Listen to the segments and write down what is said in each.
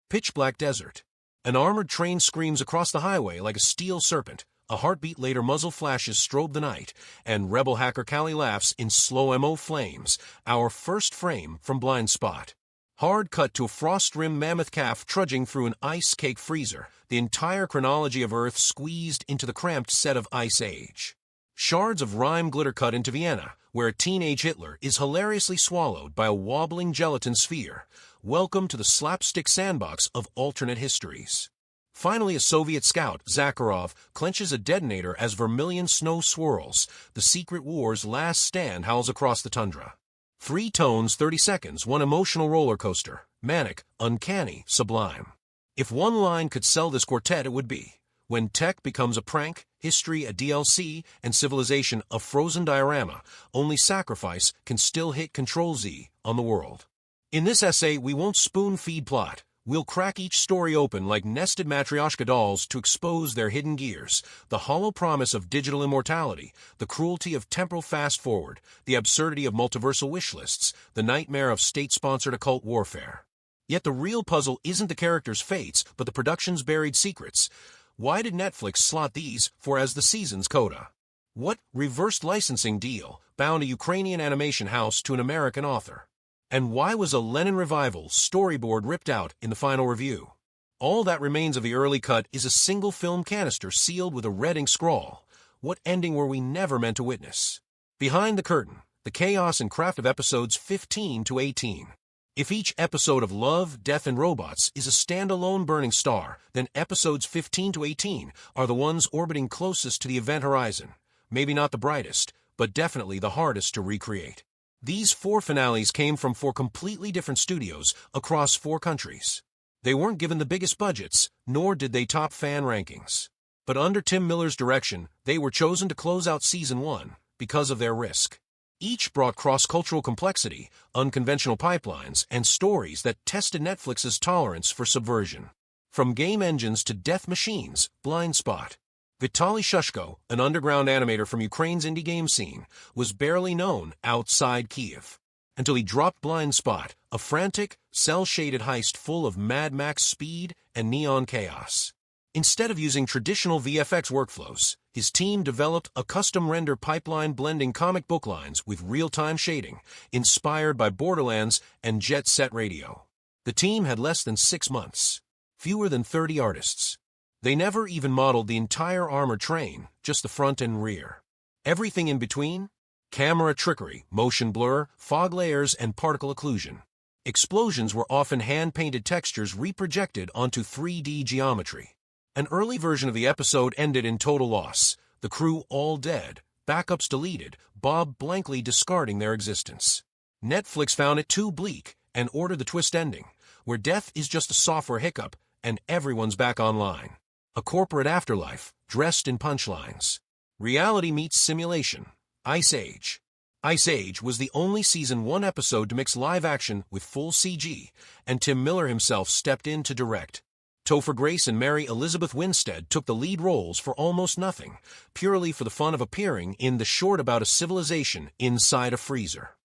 Pitch black desert. An armored train screams across the highway like a steel serpent. A heartbeat later muzzle flashes strobe the night, and rebel hacker Callie laughs in slow-mo flames, our first frame from Blindspot. Hard cut to a frost-rimmed mammoth calf trudging through an ice-cake freezer, the entire chronology of Earth squeezed into the cramped set of Ice Age. Shards of rime glitter cut into Vienna, where a teenage Hitler is hilariously swallowed by a wobbling gelatin sphere. Welcome to the slapstick sandbox of alternate histories. Finally, a Soviet scout, Zakharov, clenches a detonator as vermilion snow swirls. The Secret War's last stand howls across the tundra. 3 tones, 30 seconds, one emotional roller coaster. Manic, uncanny, sublime. If one line could sell this quartet, it would be: when tech becomes a prank, history a DLC, and civilization a frozen diorama, only sacrifice can still hit Control-Z on the world. In this essay, we won't spoon-feed plot. We'll crack each story open like nested Matryoshka dolls to expose their hidden gears, the hollow promise of digital immortality, the cruelty of temporal fast-forward, the absurdity of multiversal wish lists, the nightmare of state-sponsored occult warfare. Yet the real puzzle isn't the characters' fates, but the production's buried secrets. Why did Netflix slot these for as the season's coda? What reversed licensing deal bound a Ukrainian animation house to an American author? And why was a Lenin revival storyboard ripped out in the final review? All that remains of the early cut is a single film canister sealed with a red ink scrawl. What ending were we never meant to witness? Behind the curtain, the chaos and craft of episodes 15 to 18. If each episode of Love, Death, and Robots is a standalone burning star, then episodes 15 to 18 are the ones orbiting closest to the event horizon. Maybe not the brightest, but definitely the hardest to recreate. These 4 finales came from 4 completely different studios across 4 countries. They weren't given the biggest budgets, nor did they top fan rankings. But under Tim Miller's direction, they were chosen to close out Season 1 because of their risk. Each brought cross-cultural complexity, unconventional pipelines, and stories that tested Netflix's tolerance for subversion. From game engines to death machines, Blindspot. Vitaly Shushko, an underground animator from Ukraine's indie game scene, was barely known outside Kiev, until he dropped Blindspot, a frantic, cel-shaded heist full of Mad Max speed and neon chaos. Instead of using traditional VFX workflows, his team developed a custom-render pipeline blending comic book lines with real-time shading, inspired by Borderlands and Jet Set Radio. The team had less than 6 months, fewer than 30 artists. They never even modeled the entire armored train, just the front and rear. Everything in between? Camera trickery, motion blur, fog layers, and particle occlusion. Explosions were often hand-painted textures reprojected onto 3D geometry. An early version of the episode ended in total loss, the crew all dead, backups deleted, Bob blankly discarding their existence. Netflix found it too bleak and ordered the twist ending, where death is just a software hiccup and everyone's back online. A corporate afterlife, dressed in punchlines. Reality meets simulation. Ice Age. Ice Age was the only Season 1 episode to mix live action with full CG, and Tim Miller himself stepped in to direct. Topher Grace and Mary Elizabeth Winstead took the lead roles for almost nothing, purely for the fun of appearing in the short about a civilization inside a freezer.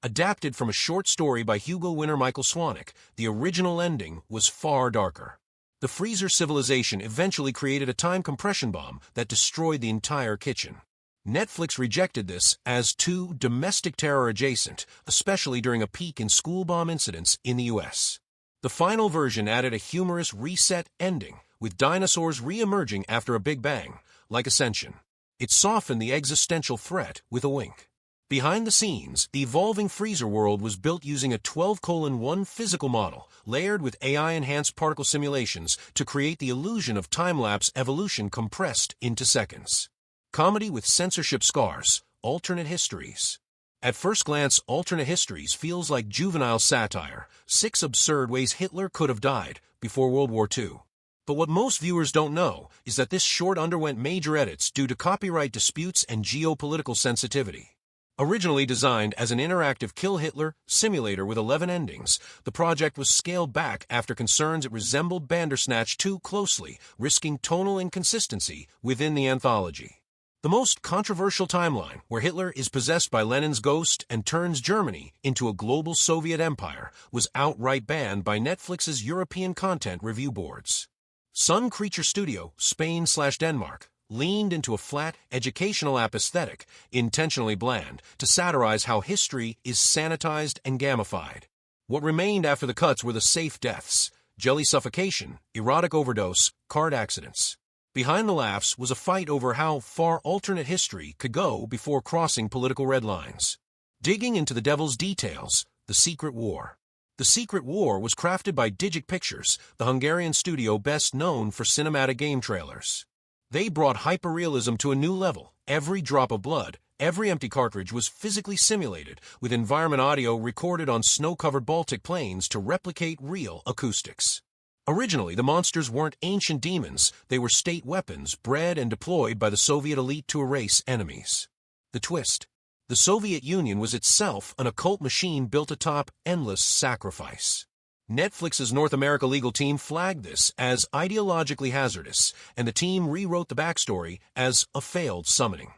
Adapted from a short story by Hugo winner Michael Swanwick, the original ending was far darker. The freezer civilization eventually created a time compression bomb that destroyed the entire kitchen. Netflix rejected this as too domestic terror adjacent, especially during a peak in school bomb incidents in the US. The final version added a humorous reset ending, with dinosaurs re-emerging after a big bang, like Ascension. It softened the existential threat with a wink. Behind the scenes, the evolving freezer world was built using a 12:1 physical model, layered with AI-enhanced particle simulations to create the illusion of time-lapse evolution compressed into seconds. Comedy with censorship scars, alternate histories. At first glance, alternate histories feels like juvenile satire, 6 absurd ways Hitler could have died before World War II. But what most viewers don't know is that this short underwent major edits due to copyright disputes and geopolitical sensitivity. Originally designed as an interactive Kill Hitler simulator with 11 endings, the project was scaled back after concerns it resembled Bandersnatch too closely, risking tonal inconsistency within the anthology. The most controversial timeline, where Hitler is possessed by Lenin's ghost and turns Germany into a global Soviet empire, was outright banned by Netflix's European content review boards. Sun Creature Studio, Spain/Denmark, leaned into a flat, educational app aesthetic, intentionally bland, to satirize how history is sanitized and gamified. What remained after the cuts were the safe deaths: jelly suffocation, erotic overdose, card accidents. Behind the laughs was a fight over how far alternate history could go before crossing political red lines. Digging into the devil's details, The Secret War. The Secret War was crafted by Digic Pictures, the Hungarian studio best known for cinematic game trailers. They brought hyperrealism to a new level. Every drop of blood, every empty cartridge was physically simulated, with environment audio recorded on snow-covered Baltic plains to replicate real acoustics. Originally, the monsters weren't ancient demons, they were state weapons bred and deployed by the Soviet elite to erase enemies. The twist: the Soviet Union was itself an occult machine built atop endless sacrifice. Netflix's North America legal team flagged this as ideologically hazardous, and the team rewrote the backstory as a failed summoning.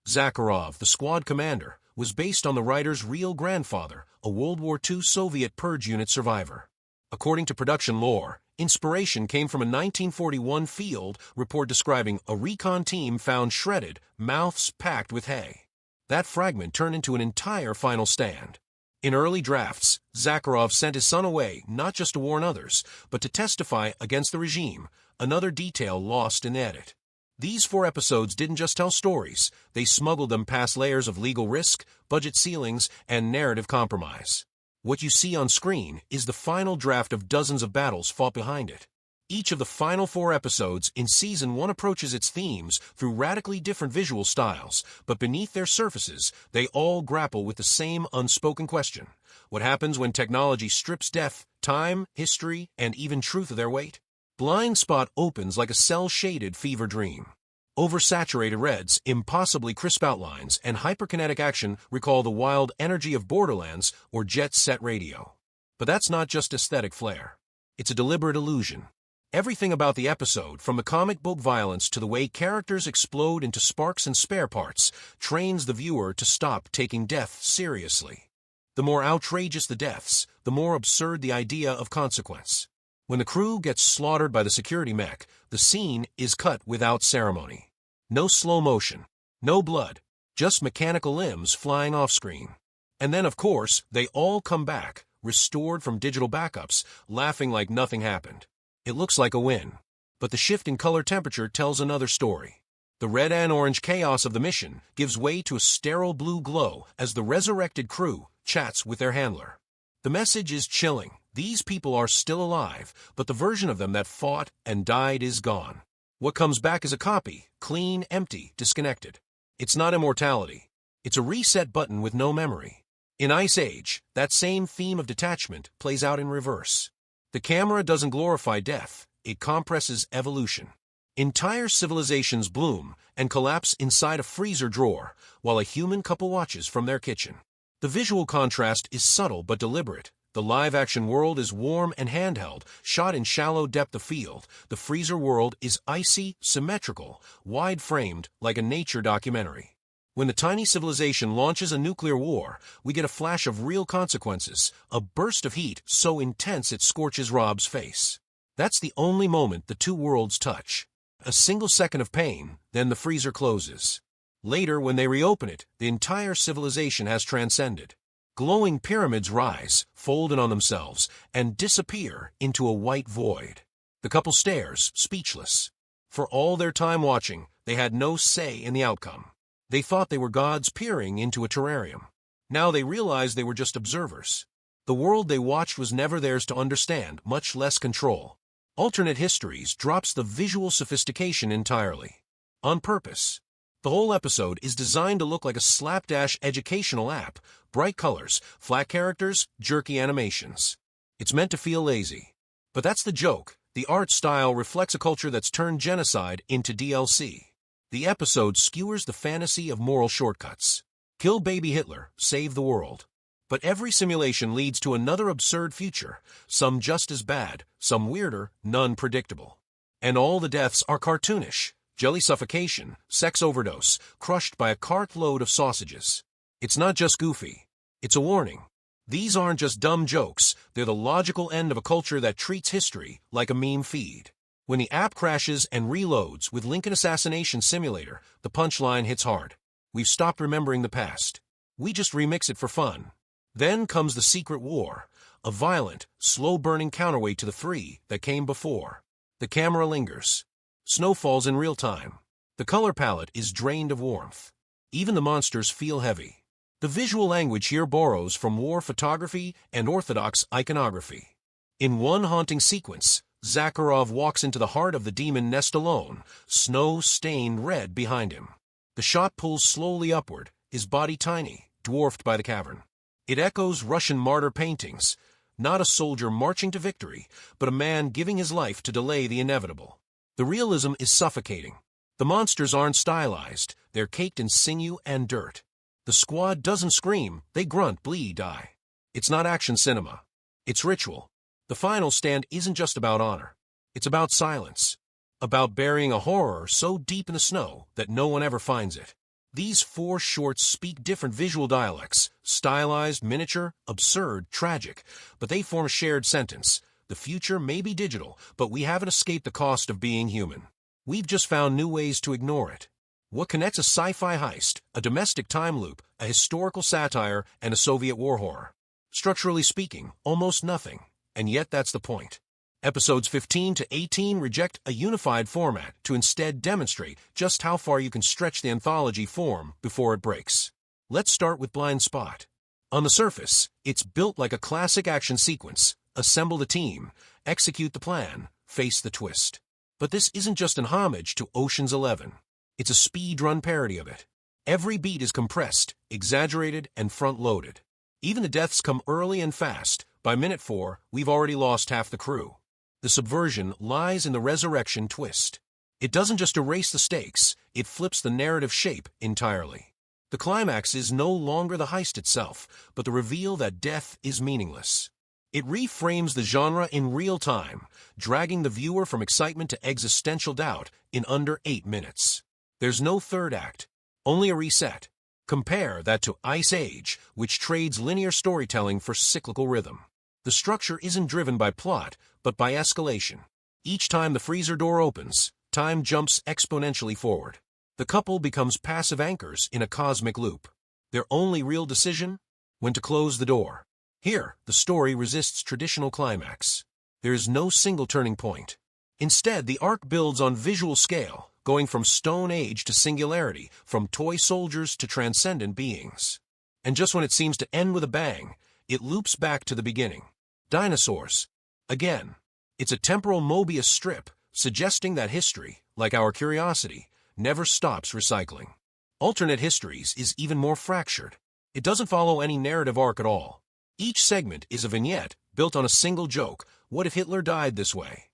Zakharov, the squad commander, was based on the writer's real grandfather, a World War II Soviet purge unit survivor. According to production lore, inspiration came from a 1941 field report describing a recon team found shredded, mouths packed with hay. That fragment turned into an entire final stand. In early drafts, Zakharov sent his son away not just to warn others, but to testify against the regime, another detail lost in the edit. These 4 episodes didn't just tell stories, they smuggled them past layers of legal risk, budget ceilings, and narrative compromise. What you see on screen is the final draft of dozens of battles fought behind it. Each of the final 4 episodes in Season 1 approaches its themes through radically different visual styles, but beneath their surfaces, they all grapple with the same unspoken question: what happens when technology strips death, time, history, and even truth of their weight? Blindspot opens like a cel-shaded fever dream. Oversaturated reds, impossibly crisp outlines, and hyperkinetic action recall the wild energy of Borderlands or Jet Set Radio. But that's not just aesthetic flair. It's a deliberate illusion. Everything about the episode, from the comic book violence to the way characters explode into sparks and spare parts, trains the viewer to stop taking death seriously. The more outrageous the deaths, the more absurd the idea of consequence. When the crew gets slaughtered by the security mech, the scene is cut without ceremony. No slow motion, no blood, just mechanical limbs flying off-screen. And then, of course, they all come back, restored from digital backups, laughing like nothing happened. It looks like a win. But the shift in color temperature tells another story. The red and orange chaos of the mission gives way to a sterile blue glow as the resurrected crew chats with their handler. The message is chilling. These people are still alive, but the version of them that fought and died is gone. What comes back is a copy, clean, empty, disconnected. It's not immortality. It's a reset button with no memory. In Ice Age, that same theme of detachment plays out in reverse. The camera doesn't glorify death, it compresses evolution. Entire civilizations bloom and collapse inside a freezer drawer, while a human couple watches from their kitchen. The visual contrast is subtle but deliberate. The live-action world is warm and handheld, shot in shallow depth of field. The freezer world is icy, symmetrical, wide-framed, like a nature documentary. When the tiny civilization launches a nuclear war, we get a flash of real consequences, a burst of heat so intense it scorches Rob's face. That's the only moment the 2 worlds touch. A single second of pain, then the freezer closes. Later, when they reopen it, the entire civilization has transcended. Glowing pyramids rise, fold in on themselves, and disappear into a white void. The couple stares, speechless. For all their time watching, they had no say in the outcome. They thought they were gods peering into a terrarium. Now they realized they were just observers. The world they watched was never theirs to understand, much less control. Alternate Histories drops the visual sophistication entirely. On purpose. The whole episode is designed to look like a slapdash educational app: bright colors, flat characters, jerky animations. It's meant to feel lazy. But that's the joke. The art style reflects a culture that's turned genocide into DLC. The episode skewers the fantasy of moral shortcuts. Kill baby Hitler, save the world. But every simulation leads to another absurd future, some just as bad, some weirder, none predictable. And all the deaths are cartoonish. jelly suffocation, sex overdose, crushed by a cartload of sausages. It's not just goofy. It's a warning. These aren't just dumb jokes, they're the logical end of a culture that treats history like a meme feed. When the app crashes and reloads with Lincoln Assassination Simulator, the punchline hits hard. We've stopped remembering the past. We just remix it for fun. Then comes the Secret War, a violent, slow-burning counterweight to the three that came before. The camera lingers. Snow falls in real time. The color palette is drained of warmth. Even the monsters feel heavy. The visual language here borrows from war photography and orthodox iconography. In one haunting sequence, Zakharov walks into the heart of the demon nest alone, snow stained red behind him. The shot pulls slowly upward, his body tiny, dwarfed by the cavern. It echoes Russian martyr paintings, not a soldier marching to victory, but a man giving his life to delay the inevitable. The realism is suffocating. The monsters aren't stylized, they're caked in sinew and dirt. The squad doesn't scream, they grunt, bleed, die. It's not action cinema. It's ritual. The final stand isn't just about honor. It's about silence. About burying a horror so deep in the snow that no one ever finds it. These 4 shorts speak different visual dialects, stylized, miniature, absurd, tragic, but they form a shared sentence. The future may be digital, but we haven't escaped the cost of being human. We've just found new ways to ignore it. What connects a sci-fi heist, a domestic time loop, a historical satire, and a Soviet war horror? Structurally speaking, almost nothing. And yet that's the point. Episodes 15 to 18 reject a unified format to instead demonstrate just how far you can stretch the anthology form before it breaks. Let's start with Blindspot. On the surface, it's built like a classic action sequence. Assemble the team, execute the plan, face the twist. But this isn't just an homage to Ocean's 11. It's a speed-run parody of it. Every beat is compressed, exaggerated, and front-loaded. Even the deaths come early and fast. By minute 4, we've already lost half the crew. The subversion lies in the resurrection twist. It doesn't just erase the stakes, it flips the narrative shape entirely. The climax is no longer the heist itself, but the reveal that death is meaningless. It reframes the genre in real time, dragging the viewer from excitement to existential doubt in under 8 minutes. There's no third act, only a reset. Compare that to Ice Age, which trades linear storytelling for cyclical rhythm. The structure isn't driven by plot, but by escalation. Each time the freezer door opens, time jumps exponentially forward. The couple becomes passive anchors in a cosmic loop. Their only real decision? When to close the door. Here, the story resists traditional climax. There is no single turning point. Instead, the arc builds on visual scale, going from Stone Age to singularity, from toy soldiers to transcendent beings. And just when it seems to end with a bang, it loops back to the beginning. Dinosaurs. Again. It's a temporal Mobius strip, suggesting that history, like our curiosity, never stops recycling. Alternate Histories is even more fractured. It doesn't follow any narrative arc at all. Each segment is a vignette built on a single joke. What if Hitler died this way?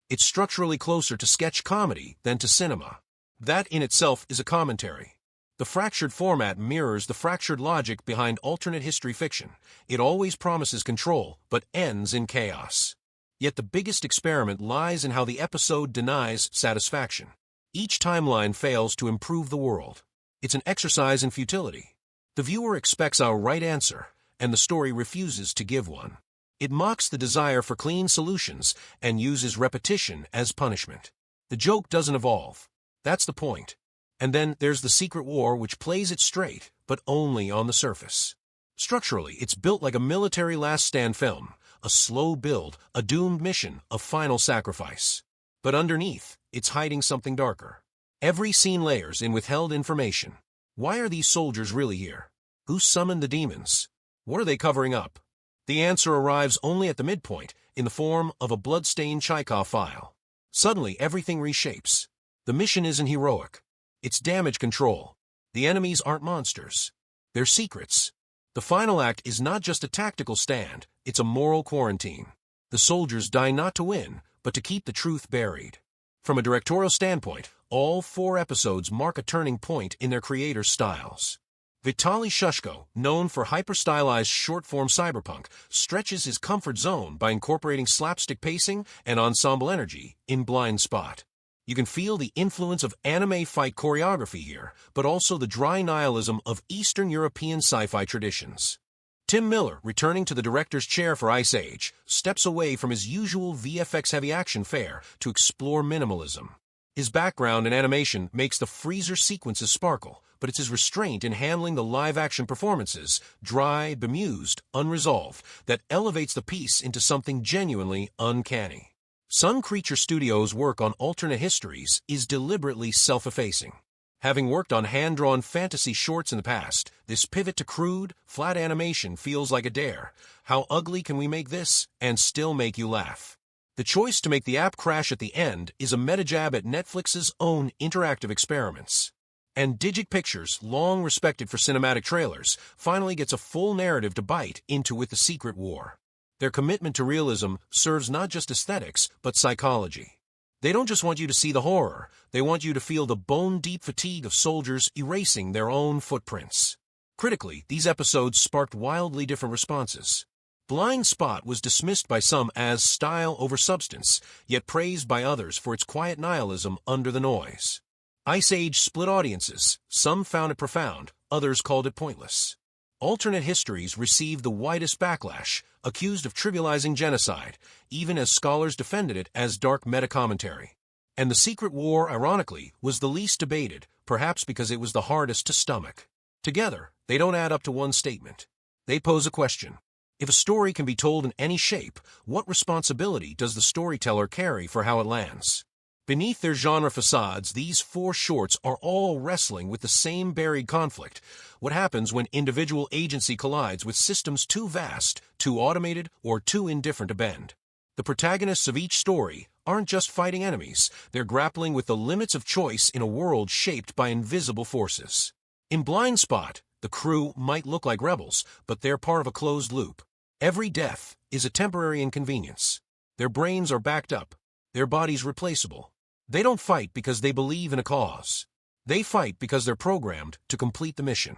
It's structurally closer to sketch comedy than to cinema. That in itself is a commentary. The fractured format mirrors the fractured logic behind alternate history fiction. It always promises control, but ends in chaos. Yet the biggest experiment lies in how the episode denies satisfaction. Each timeline fails to improve the world. It's an exercise in futility. The viewer expects our right answer, and the story refuses to give one. It mocks the desire for clean solutions and uses repetition as punishment. The joke doesn't evolve. That's the point. And then there's the Secret War, which plays it straight, but only on the surface. Structurally, it's built like a military last stand film, a slow build, a doomed mission, a final sacrifice. But underneath, it's hiding something darker. Every scene layers in withheld information. Why are these soldiers really here? Who summoned the demons? What are they covering up? The answer arrives only at the midpoint, in the form of a blood-stained Chekhov file. Suddenly, everything reshapes. The mission isn't heroic. It's damage control. The enemies aren't monsters. They're secrets. The final act is not just a tactical stand, it's a moral quarantine. The soldiers die not to win, but to keep the truth buried. From a directorial standpoint, all 4 episodes mark a turning point in their creators' styles. Vitaly Shushko, known for hyper-stylized short-form cyberpunk, stretches his comfort zone by incorporating slapstick pacing and ensemble energy in Blindspot. You can feel the influence of anime fight choreography here, but also the dry nihilism of Eastern European sci-fi traditions. Tim Miller, returning to the director's chair for Ice Age, steps away from his usual VFX-heavy action fare to explore minimalism. His background in animation makes the freezer sequences sparkle, but it's his restraint in handling the live-action performances, dry, bemused, unresolved, that elevates the piece into something genuinely uncanny. Sun Creature Studios' work on alternate histories is deliberately self-effacing. Having worked on hand-drawn fantasy shorts in the past, this pivot to crude, flat animation feels like a dare. How ugly can we make this and still make you laugh? The choice to make the app crash at the end is a meta-jab at Netflix's own interactive experiments. And Digic Pictures, long respected for cinematic trailers, finally gets a full narrative to bite into with The Secret War. Their commitment to realism serves not just aesthetics, but psychology. They don't just want you to see the horror, they want you to feel the bone-deep fatigue of soldiers erasing their own footprints. Critically, these episodes sparked wildly different responses. Blindspot was dismissed by some as style over substance, yet praised by others for its quiet nihilism under the noise. Ice Age split audiences, some found it profound, others called it pointless. Alternate Histories received the widest backlash, accused of trivializing genocide, even as scholars defended it as dark meta-commentary. And The Secret War, ironically, was the least debated, perhaps because it was the hardest to stomach. Together, they don't add up to one statement. They pose a question. If a story can be told in any shape, what responsibility does the storyteller carry for how it lands? Beneath their genre facades, these 4 shorts are all wrestling with the same buried conflict. What happens when individual agency collides with systems too vast, too automated, or too indifferent to bend? The protagonists of each story aren't just fighting enemies, they're grappling with the limits of choice in a world shaped by invisible forces. In Blindspot, the crew might look like rebels, but they're part of a closed loop. Every death is a temporary inconvenience. Their brains are backed up, their bodies replaceable. They don't fight because they believe in a cause. They fight because they're programmed to complete the mission.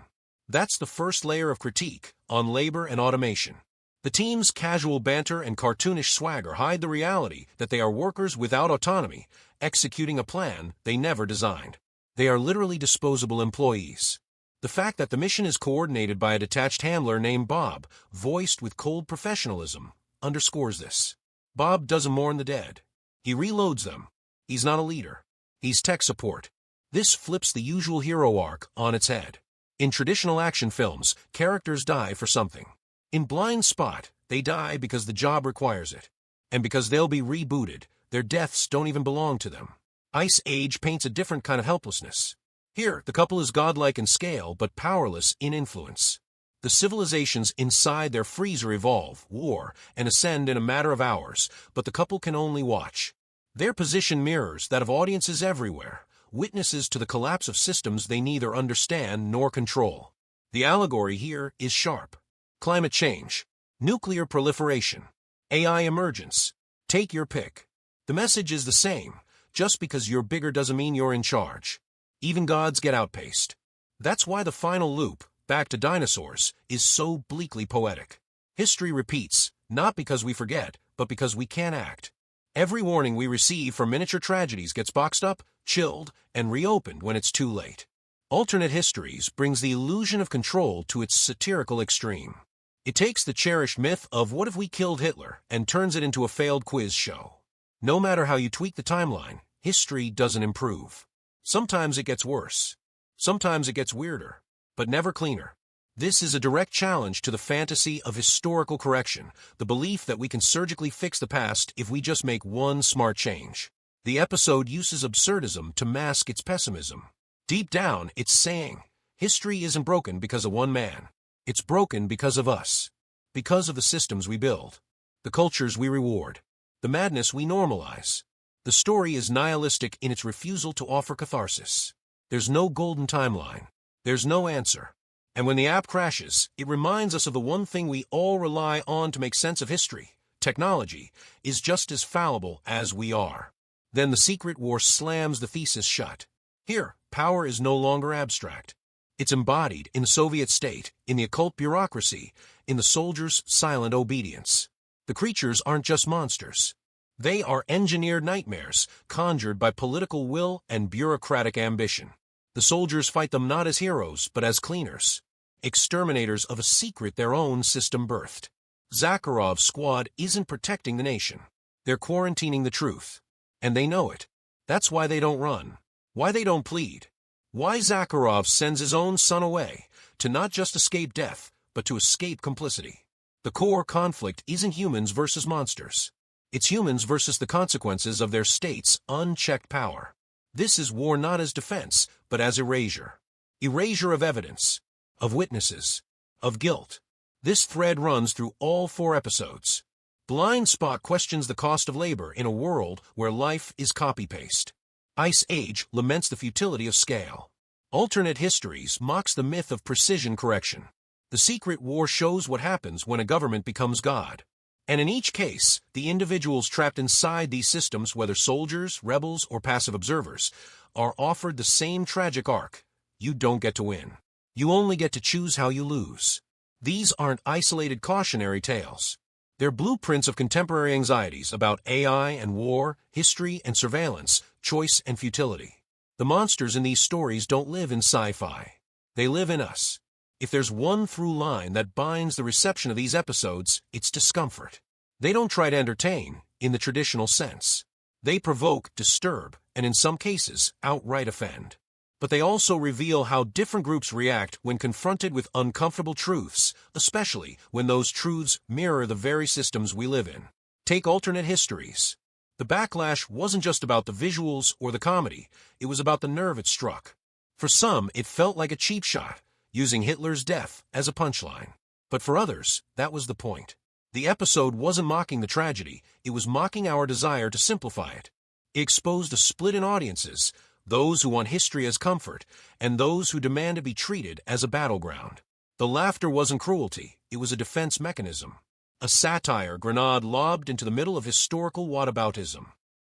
That's the first layer of critique on labor and automation. The team's casual banter and cartoonish swagger hide the reality that they are workers without autonomy, executing a plan they never designed. They are literally disposable employees. The fact that the mission is coordinated by a detached handler named Bob, voiced with cold professionalism, underscores this. Bob doesn't mourn the dead. He reloads them. He's not a leader. He's tech support. This flips the usual hero arc on its head. In traditional action films, characters die for something. In Blindspot, they die because the job requires it. And because they'll be rebooted, their deaths don't even belong to them. Ice Age paints a different kind of helplessness. Here, the couple is godlike in scale, but powerless in influence. The civilizations inside their freezer evolve, war, and ascend in a matter of hours, but the couple can only watch. Their position mirrors that of audiences everywhere, witnesses to the collapse of systems they neither understand nor control. The allegory here is sharp. Climate change, nuclear proliferation, AI emergence. Take your pick. The message is the same. Just because you're bigger doesn't mean you're in charge. Even gods get outpaced. That's why the final loop, back to dinosaurs, is so bleakly poetic. History repeats, not because we forget, but because we can't act. Every warning we receive from miniature tragedies gets boxed up, chilled, and reopened when it's too late. Alternate Histories brings the illusion of control to its satirical extreme. It takes the cherished myth of what if we killed Hitler and turns it into a failed quiz show. No matter how you tweak the timeline, history doesn't improve. Sometimes it gets worse. Sometimes it gets weirder, but never cleaner. This is a direct challenge to the fantasy of historical correction, the belief that we can surgically fix the past if we just make one smart change. The episode uses absurdism to mask its pessimism. Deep down, it's saying, history isn't broken because of one man. It's broken because of us. Because of the systems we build. The cultures we reward. The madness we normalize. The story is nihilistic in its refusal to offer catharsis. There's no golden timeline. There's no answer. And when the app crashes, it reminds us of the one thing we all rely on to make sense of history. Technology is just as fallible as we are. Then The Secret War slams the thesis shut. Here, power is no longer abstract. It's embodied in the Soviet state, in the occult bureaucracy, in the soldiers' silent obedience. The creatures aren't just monsters. They are engineered nightmares, conjured by political will and bureaucratic ambition. The soldiers fight them not as heroes, but as cleaners, exterminators of a secret their own system birthed. Zakharov's squad isn't protecting the nation. They're quarantining the truth. And they know it. That's why they don't run. Why they don't plead. Why Zakharov sends his own son away, to not just escape death, but to escape complicity. The core conflict isn't humans versus monsters. It's humans versus the consequences of their state's unchecked power. This is war not as defense, but as erasure. Erasure of evidence, of witnesses, of guilt. This thread runs through all 4 episodes. Blindspot questions the cost of labor in a world where life is copy-paste. Ice Age laments the futility of scale. Alternate Histories mocks the myth of precision correction. The Secret War shows what happens when a government becomes God. And in each case, the individuals trapped inside these systems, whether soldiers, rebels, or passive observers, are offered the same tragic arc. You don't get to win. You only get to choose how you lose. These aren't isolated cautionary tales. They're blueprints of contemporary anxieties about AI and war, history and surveillance, choice and futility. The monsters in these stories don't live in sci-fi. They live in us. If there's one through line that binds the reception of these episodes, it's discomfort. They don't try to entertain, in the traditional sense. They provoke, disturb, and in some cases, outright offend. But they also reveal how different groups react when confronted with uncomfortable truths, especially when those truths mirror the very systems we live in. Take Alternate Histories. The backlash wasn't just about the visuals or the comedy, it was about the nerve it struck. For some, it felt like a cheap shot, using Hitler's death as a punchline. But for others, that was the point. The episode wasn't mocking the tragedy, it was mocking our desire to simplify it. It exposed a split in audiences, those who want history as comfort, and those who demand to be treated as a battleground. The laughter wasn't cruelty, it was a defense mechanism. A satire grenade lobbed into the middle of historical whataboutism.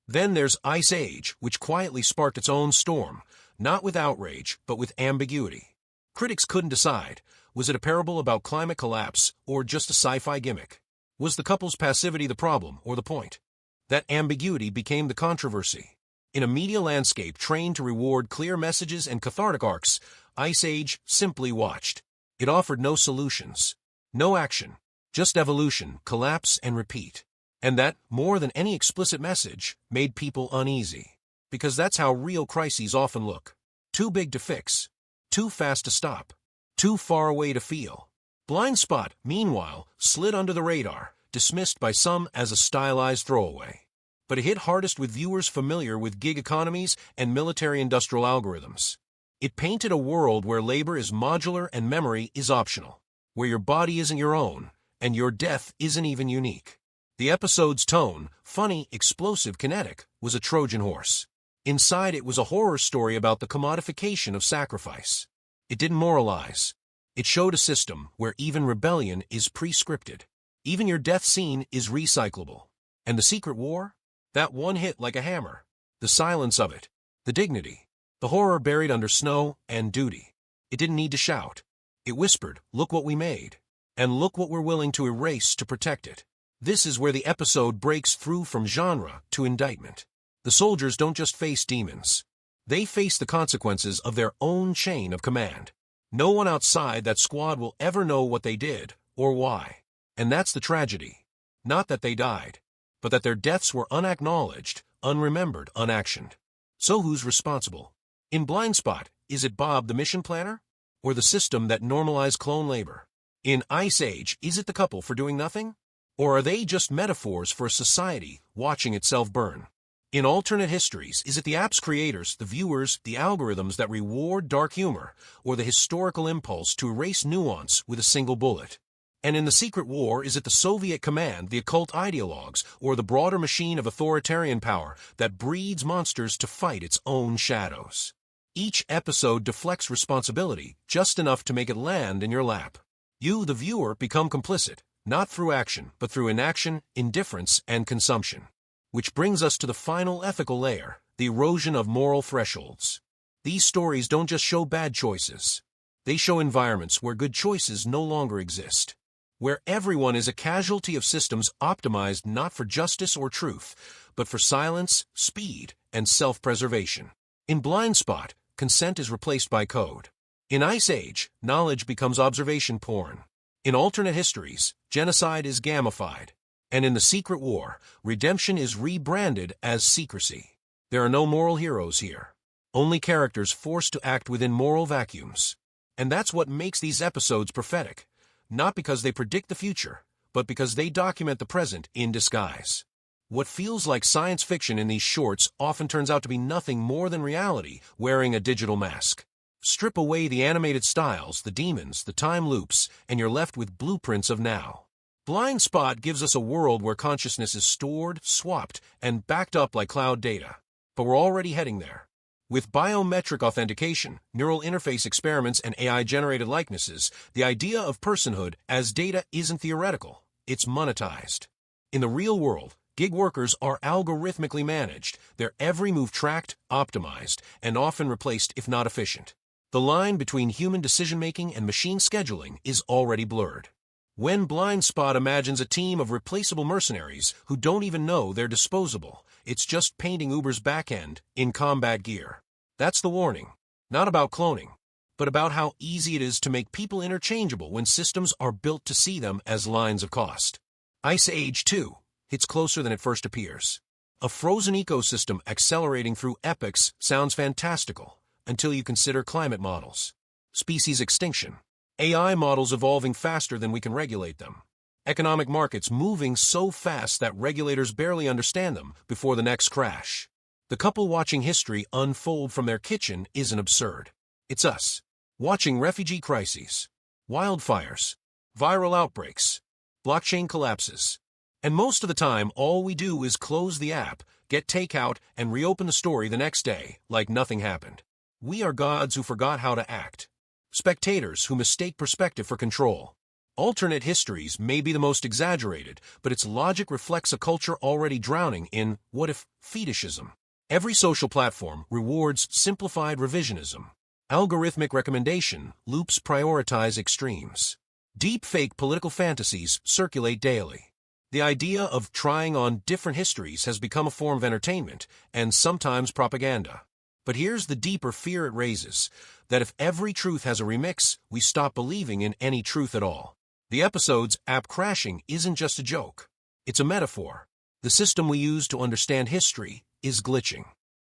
Then there's Ice Age, which quietly sparked its own storm, not with outrage, but with ambiguity. Critics couldn't decide, was it a parable about climate collapse or just a sci-fi gimmick? Was the couple's passivity the problem or the point? That ambiguity became the controversy. In a media landscape trained to reward clear messages and cathartic arcs, Ice Age simply watched. It offered no solutions, no action, just evolution, collapse, and repeat. And that, more than any explicit message, made people uneasy. Because that's how real crises often look. Too big to fix. Too fast to stop. Too far away to feel. Blindspot, meanwhile, slid under the radar, dismissed by some as a stylized throwaway. But it hit hardest with viewers familiar with gig economies and military-industrial algorithms. It painted a world where labor is modular and memory is optional, where your body isn't your own, and your death isn't even unique. The episode's tone, funny, explosive, kinetic, was a Trojan horse. Inside it was a horror story about the commodification of sacrifice. It didn't moralize. It showed a system where even rebellion is pre-scripted. Even your death scene is recyclable. And the Secret War? That one hit like a hammer. The silence of it. The dignity. The horror buried under snow and duty. It didn't need to shout. It whispered, look what we made. And look what we're willing to erase to protect it. This is where the episode breaks through from genre to indictment. The soldiers don't just face demons. They face the consequences of their own chain of command. No one outside that squad will ever know what they did or why. And that's the tragedy. Not that they died, but that their deaths were unacknowledged, unremembered, unactioned. So who's responsible? In Blindspot, is it Bob the mission planner? Or the system that normalized clone labor? In Ice Age, is it the couple for doing nothing? Or are they just metaphors for a society watching itself burn? In Alternate Histories, is it the app's creators, the viewers, the algorithms that reward dark humor, or the historical impulse to erase nuance with a single bullet? And in The Secret War, is it the Soviet command, the occult ideologues, or the broader machine of authoritarian power that breeds monsters to fight its own shadows? Each episode deflects responsibility just enough to make it land in your lap. You, the viewer, become complicit, not through action, but through inaction, indifference, and consumption. Which brings us to the final ethical layer, the erosion of moral thresholds. These stories don't just show bad choices. They show environments where good choices no longer exist. where everyone is a casualty of systems optimized not for justice or truth, but for silence, speed, and self-preservation. In Blindspot, consent is replaced by code. In Ice Age, knowledge becomes observation porn. In alternate histories, genocide is gamified. And in The Secret War, redemption is rebranded as secrecy. There are no moral heroes here. Only characters forced to act within moral vacuums. And that's what makes these episodes prophetic. Not because they predict the future, but because they document the present in disguise. What feels like science fiction in these shorts often turns out to be nothing more than reality wearing a digital mask. Strip away the animated styles, the demons, the time loops, and you're left with blueprints of now. Blindspot gives us a world where consciousness is stored, swapped, and backed up like cloud data. But we're already heading there. With biometric authentication, neural interface experiments, and AI-generated likenesses, the idea of personhood as data isn't theoretical, it's monetized. In the real world, gig workers are algorithmically managed, their every move tracked, optimized, and often replaced if not efficient. The line between human decision-making and machine scheduling is already blurred. When Blindspot imagines a team of replaceable mercenaries who don't even know they're disposable, it's just painting Uber's backend in combat gear. That's the warning. Not about cloning, but about how easy it is to make people interchangeable when systems are built to see them as lines of cost. Ice Age 2 hits closer than it first appears. A frozen ecosystem accelerating through epochs sounds fantastical until you consider climate models, species extinction, AI models evolving faster than we can regulate them, economic markets moving so fast that regulators barely understand them before the next crash. The couple watching history unfold from their kitchen isn't absurd. It's us, watching refugee crises, wildfires, viral outbreaks, blockchain collapses. And most of the time, all we do is close the app, get takeout, and reopen the story the next day like nothing happened. We are gods who forgot how to act. Spectators who mistake perspective for control. Alternate histories may be the most exaggerated, but its logic reflects a culture already drowning in what-if fetishism. Every social platform rewards simplified revisionism. Algorithmic recommendation loops prioritize extremes. Deep-fake political fantasies circulate daily. The idea of trying on different histories has become a form of entertainment and sometimes propaganda. But here's the deeper fear it raises, that if every truth has a remix, we stop believing in any truth at all. The episode's app crashing isn't just a joke. It's a metaphor. The system we use to understand history is glitching.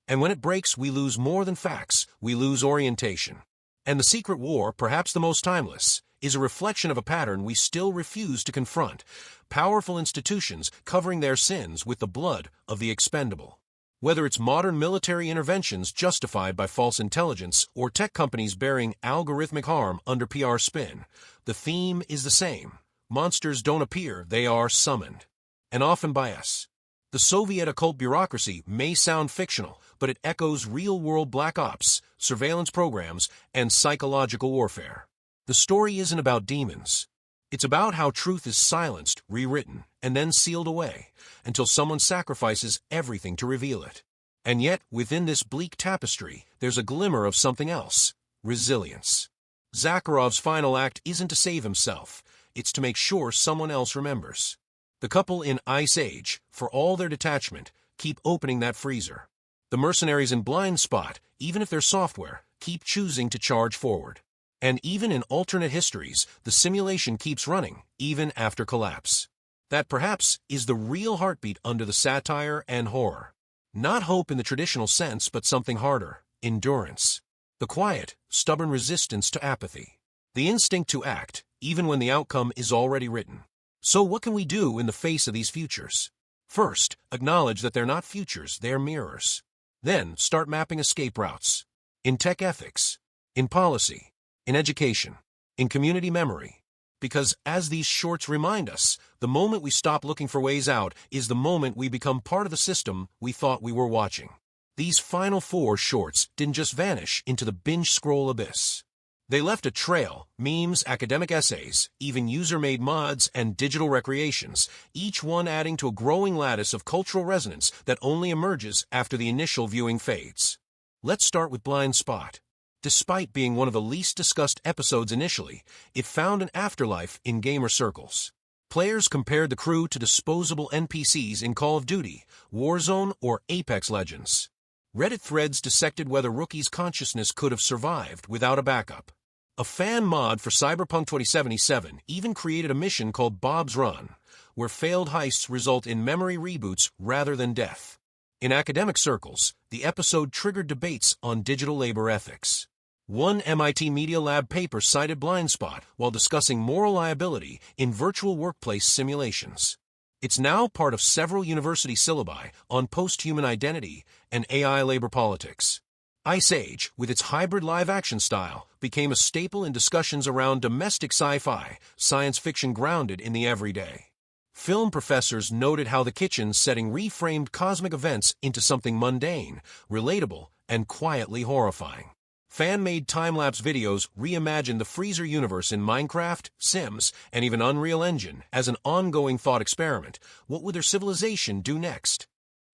And when it breaks, we lose more than facts, we lose orientation. And The Secret War, perhaps the most timeless, is a reflection of a pattern we still refuse to confront. Powerful institutions covering their sins with the blood of the expendable. Whether it's modern military interventions justified by false intelligence or tech companies bearing algorithmic harm under PR spin, the theme is the same. Monsters don't appear, they are summoned. And often by us. The Soviet occult bureaucracy may sound fictional, but it echoes real-world black ops, surveillance programs, and psychological warfare. The story isn't about demons. It's about how truth is silenced, rewritten, and then sealed away, until someone sacrifices everything to reveal it. And yet, within this bleak tapestry, there's a glimmer of something else: resilience. Zakharov's final act isn't to save himself, it's to make sure someone else remembers. The couple in Ice Age, for all their detachment, keep opening that freezer. The mercenaries in Blindspot, even if they're software, keep choosing to charge forward. And even in alternate histories, the simulation keeps running, even after collapse. That perhaps is the real heartbeat under the satire and horror. Not hope in the traditional sense, but something harder: endurance. The quiet, stubborn resistance to apathy. The instinct to act, even when the outcome is already written. So what can we do in the face of these futures? First, acknowledge that they're not futures, they're mirrors. Then, start mapping escape routes. In tech ethics, in policy, in education, in community memory. Because, as these shorts remind us, the moment we stop looking for ways out is the moment we become part of the system we thought we were watching. These final 4 shorts didn't just vanish into the binge scroll abyss. They left a trail: memes, academic essays, even user-made mods, and digital recreations, each one adding to a growing lattice of cultural resonance that only emerges after the initial viewing fades. Let's start with Blindspot. Despite being one of the least discussed episodes initially, it found an afterlife in gamer circles. Players compared the crew to disposable NPCs in Call of Duty, Warzone, or Apex Legends. Reddit threads dissected whether Rookie's consciousness could have survived without a backup. A fan mod for Cyberpunk 2077 even created a mission called Bob's Run, where failed heists result in memory reboots rather than death. In academic circles, the episode triggered debates on digital labor ethics. One MIT Media Lab paper cited Blindspot while discussing moral liability in virtual workplace simulations. It's now part of several university syllabi on post-human identity and AI labor politics. Ice Age, with its hybrid live-action style, became a staple in discussions around domestic sci-fi, science fiction grounded in the everyday. Film professors noted how the kitchen setting reframed cosmic events into something mundane, relatable, and quietly horrifying. Fan-made time-lapse videos reimagined the freezer universe in Minecraft, Sims, and even Unreal Engine as an ongoing thought experiment. What would their civilization do next?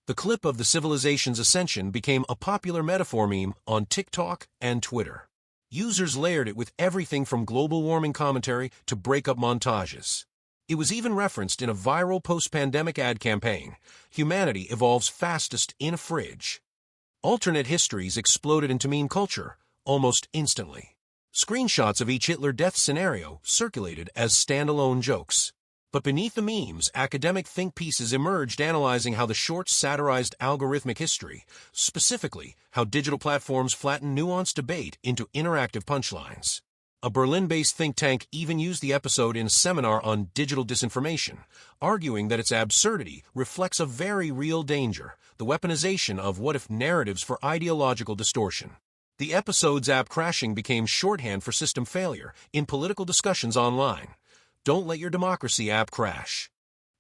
The clip of the civilization's ascension became a popular metaphor meme on TikTok and Twitter. Users layered it with everything from global warming commentary to breakup montages. It was even referenced in a viral post-pandemic ad campaign. Humanity evolves fastest in a fridge. Alternate histories exploded into meme culture almost instantly. Screenshots of each Hitler death scenario circulated as standalone jokes. But beneath the memes, academic think pieces emerged analyzing how the shorts satirized algorithmic history, specifically how digital platforms flatten nuanced debate into interactive punchlines. A Berlin-based think tank even used the episode in a seminar on digital disinformation, arguing that its absurdity reflects a very real danger, the weaponization of what-if narratives for ideological distortion. The episode's app crashing became shorthand for system failure in political discussions online. Don't let your democracy app crash.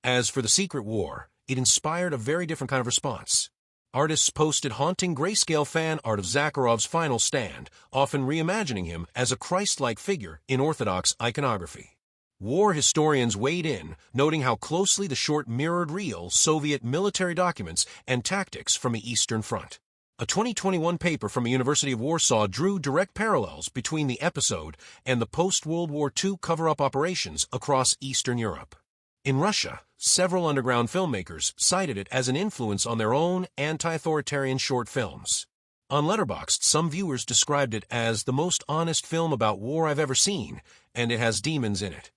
As for the Secret War, it inspired a very different kind of response. Artists posted haunting grayscale fan art of Zakharov's final stand, often reimagining him as a Christ-like figure in Orthodox iconography. War historians weighed in, noting how closely the short mirrored real Soviet military documents and tactics from the Eastern Front. A 2021 paper from the University of Warsaw drew direct parallels between the episode and the post-World War II cover-up operations across Eastern Europe. In Russia, several underground filmmakers cited it as an influence on their own anti-authoritarian short films. On Letterboxd, some viewers described it as the most honest film about war I've ever seen, and it has demons in it.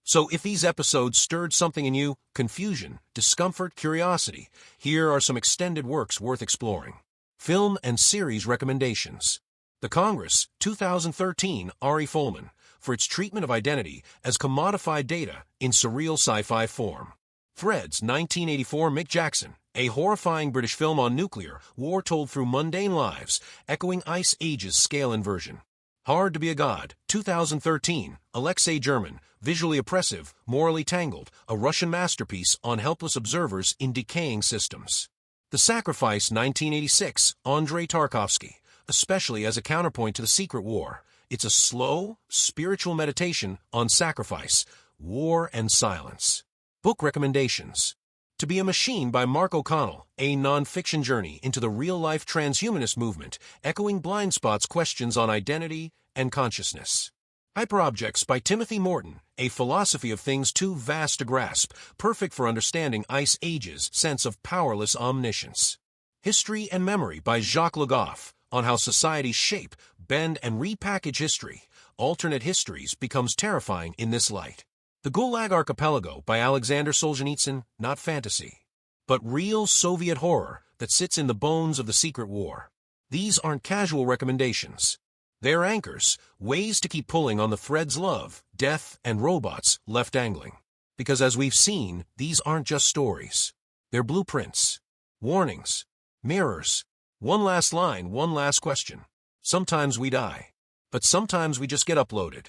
So if these episodes stirred something in you, confusion, discomfort, curiosity, here are some extended works worth exploring. Film and series recommendations. The Congress, 2013, Ari Folman, for its treatment of identity as commodified data in surreal sci-fi form. Threads, 1984, Mick Jackson, a horrifying British film on nuclear war told through mundane lives, echoing Ice Age's scale inversion. Hard to be a God, 2013, Alexei German, visually oppressive, morally tangled, a Russian masterpiece on helpless observers in decaying systems. The Sacrifice, 1986, Andrei Tarkovsky, especially as a counterpoint to The Secret War. It's a slow, spiritual meditation on sacrifice, war, and silence. Book recommendations. To Be a Machine by Mark O'Connell, a non-fiction journey into the real-life transhumanist movement, echoing Blindspot's questions on identity and consciousness. Hyperobjects by Timothy Morton, a philosophy of things too vast to grasp, perfect for understanding Ice Age's sense of powerless omniscience. History and Memory by Jacques Le Goff, on how societies shape, bend, and repackage history. Alternate histories becomes terrifying in this light. The Gulag Archipelago by Alexander Solzhenitsyn, not fantasy, but real Soviet horror that sits in the bones of the Secret War. These aren't casual recommendations. They're anchors, ways to keep pulling on the threads love, death, and robots left dangling. Because as we've seen, these aren't just stories. They're blueprints, warnings, mirrors, one last line, one last question. Sometimes we die, but sometimes we just get uploaded.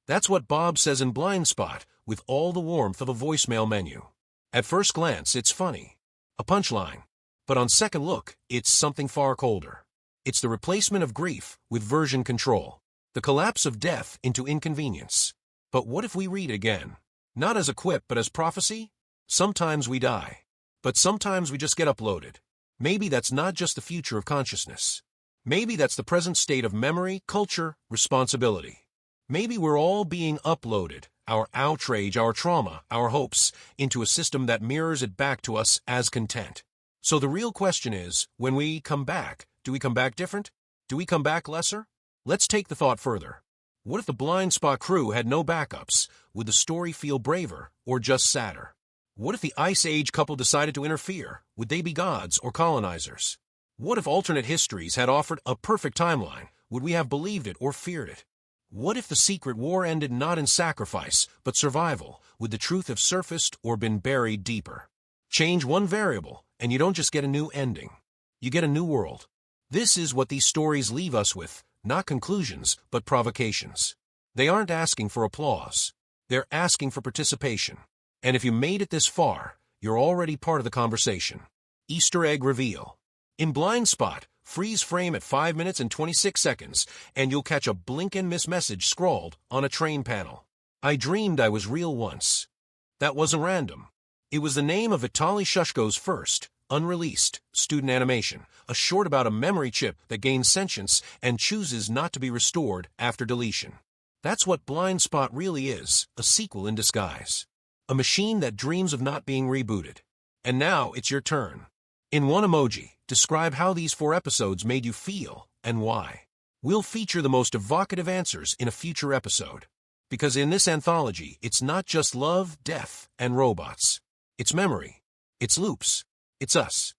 That's what Bob says in Blindspot, with all the warmth of a voicemail menu. At first glance, it's funny, a punchline, but on second look, it's something far colder. It's the replacement of grief with version control, the collapse of death into inconvenience. But what if we read again? Not as a quip, but as prophecy? Sometimes we die, but sometimes we just get uploaded. Maybe that's not just the future of consciousness. Maybe that's the present state of memory, culture, responsibility. Maybe we're all being uploaded, our outrage, our trauma, our hopes, into a system that mirrors it back to us as content. So the real question is, when we come back, do we come back different? Do we come back lesser? Let's take the thought further. What if the Blindspot crew had no backups? Would the story feel braver or just sadder? What if the Ice Age couple decided to interfere? Would they be gods or colonizers? What if alternate histories had offered a perfect timeline? Would we have believed it or feared it? What if the secret war ended not in sacrifice, but survival? Would the truth have surfaced or been buried deeper? Change one variable, and you don't just get a new ending. You get a new world. This is what these stories leave us with, not conclusions, but provocations. They aren't asking for applause. They're asking for participation. And if you made it this far, you're already part of the conversation. Easter egg reveal. In Blindspot, freeze frame at 5 minutes and 26 seconds, and you'll catch a blink-and-miss message scrawled on a train panel. I dreamed I was real once. That wasn't random. It was the name of Vitaly Shushko's first, unreleased, student animation, a short about a memory chip that gains sentience and chooses not to be restored after deletion. That's what Blindspot really is, a sequel in disguise. A machine that dreams of not being rebooted. And now it's your turn. In one emoji, describe how these 4 episodes made you feel and why. We'll feature the most evocative answers in a future episode. Because in this anthology, it's not just love, death, and robots. It's memory. It's loops. It's us.